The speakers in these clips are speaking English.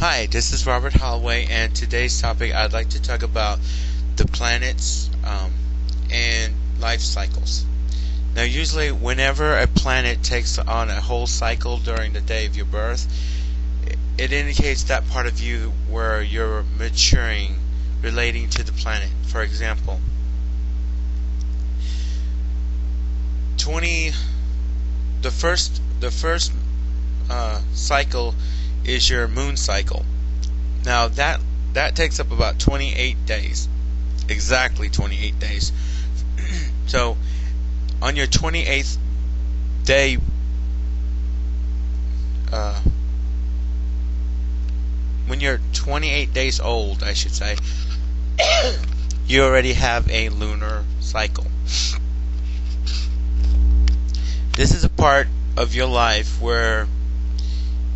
Hi, this is Robert Holloway, and today's topic I'd like to talk about the planets and life cycles. Now, usually whenever a planet takes on a whole cycle during the day of your birth, it indicates that part of you where you're maturing relating to the planet. For example, the first cycle is your moon cycle. Now that takes up about 28 days, exactly 28 days. So on your 28th day, when you're 28 days old, I should say, you already have a lunar cycle. This is a part of your life where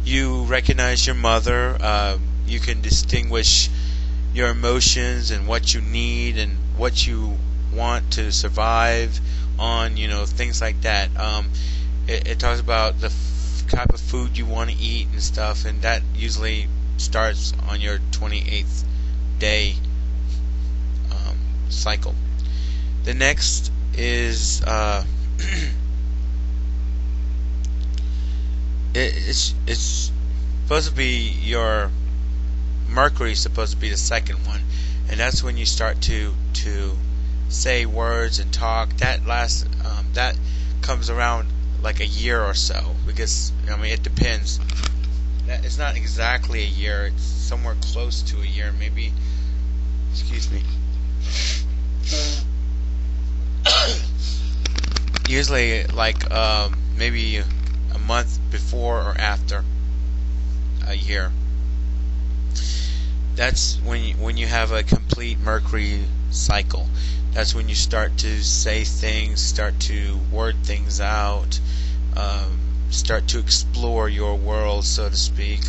you recognize your mother. You can distinguish your emotions and what you need and what you want to survive on, things like that. It talks about the type of food you want to eat and stuff, and that usually starts on your 28th day cycle. The next is it's supposed to be your Mercury is supposed to be the second one, and that's when you start to say words and talk. That comes around like a year or so, because it depends. It's not exactly a year. It's somewhere close to a year, maybe. Excuse me. Usually, like maybe a month before or after a year. That's when you have a complete Mercury cycle. That's when you start to say things, start to word things out, start to explore your world, so to speak.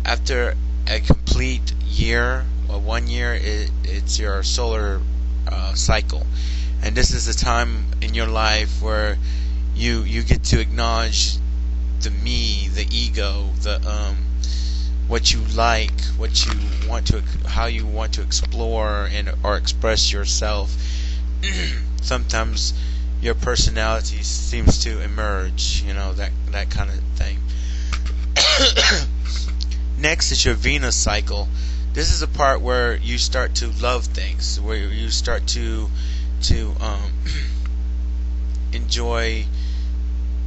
After a complete year, or 1 year, it's your solar cycle. And this is a time in your life where you get to acknowledge the me, the ego, the what you like, what you want to, how you want to explore or express yourself. Sometimes your personality seems to emerge, that kind of thing. Next is your Venus cycle. This is a part where you start to love things, where you start to enjoy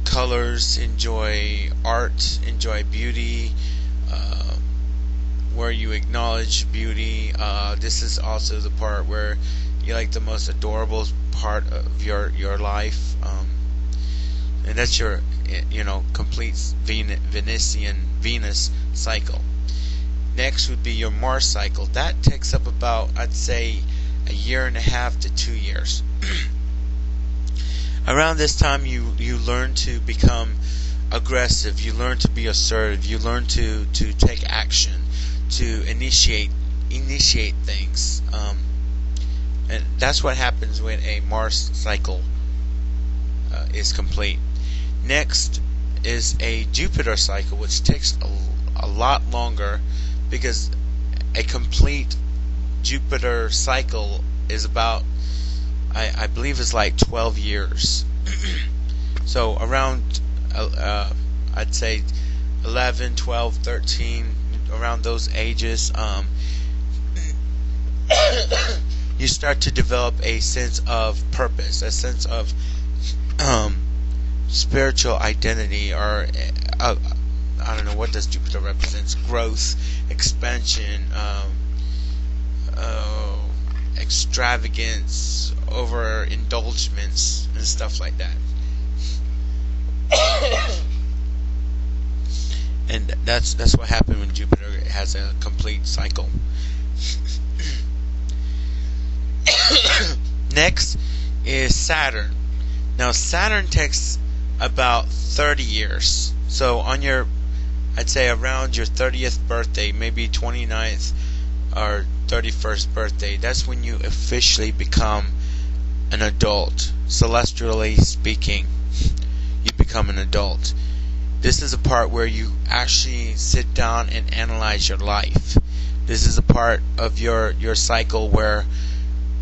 colors, enjoy art, enjoy beauty, where you acknowledge beauty. This is also the part where you like the most adorable part of your life, and that's your complete Venus cycle. Next would be your Mars cycle. That takes up about, I'd say, a year and a half to 2 years. Around this time, you learn to become aggressive. You learn to be assertive. You learn to take action, to initiate things. And that's what happens when a Mars cycle is complete. Next is a Jupiter cycle, which takes a lot longer, because a complete Jupiter cycle is about, I believe it's like 12 years. So around I'd say 11, 12, 13, around those ages, you start to develop a sense of purpose, a sense of spiritual identity, or I don't know, what does Jupiter represents? Growth, expansion, extravagance, overindulgence, and stuff like that. And that's what happened when Jupiter has a complete cycle. Next is Saturn. Now Saturn takes about 30 years. So on your, I'd say around your 30th birthday, maybe 29th or 31st birthday, that's when you officially become an adult. Celestially speaking, you become an adult. This is a part where you actually sit down and analyze your life. This is a part of your cycle where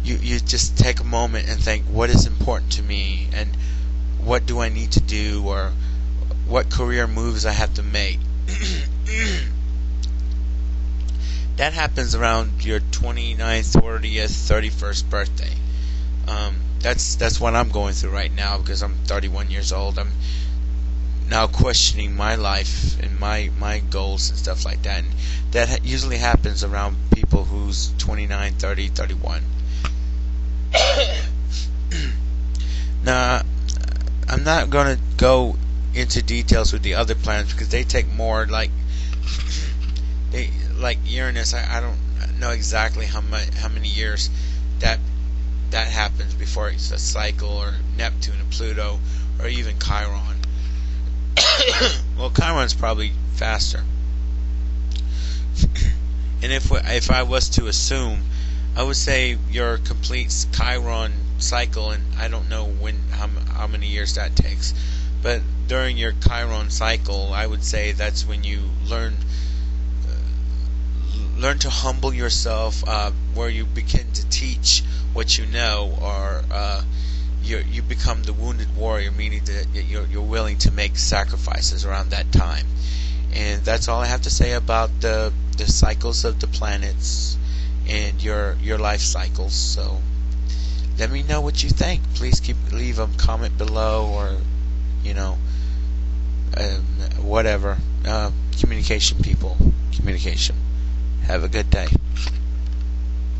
you just take a moment and think, what is important to me, and what do I need to do, or what career moves I have to make. That happens around your 29th, 40th, 31st birthday. That's what I'm going through right now, because I'm 31 years old. I'm now questioning my life and my goals and stuff like that. And that usually happens around people who's 29, 30, 31. Now, I'm not going to go into details with the other planets, because they take more, like Uranus. I don't know exactly how many years that happens before it's a cycle, or Neptune and Pluto, or even Chiron. Well, Chiron's probably faster. And if I was to assume, I would say your complete Chiron cycle, and I don't know how many years that takes, but during your Chiron cycle, I would say that's when you learn to humble yourself, where you begin to teach what you know, or you become the wounded warrior, meaning that you're willing to make sacrifices around that time. And that's all I have to say about the cycles of the planets and your life cycles. So let me know what you think. Please leave a comment below, or whatever. Communication, people. Communication. Have a good day.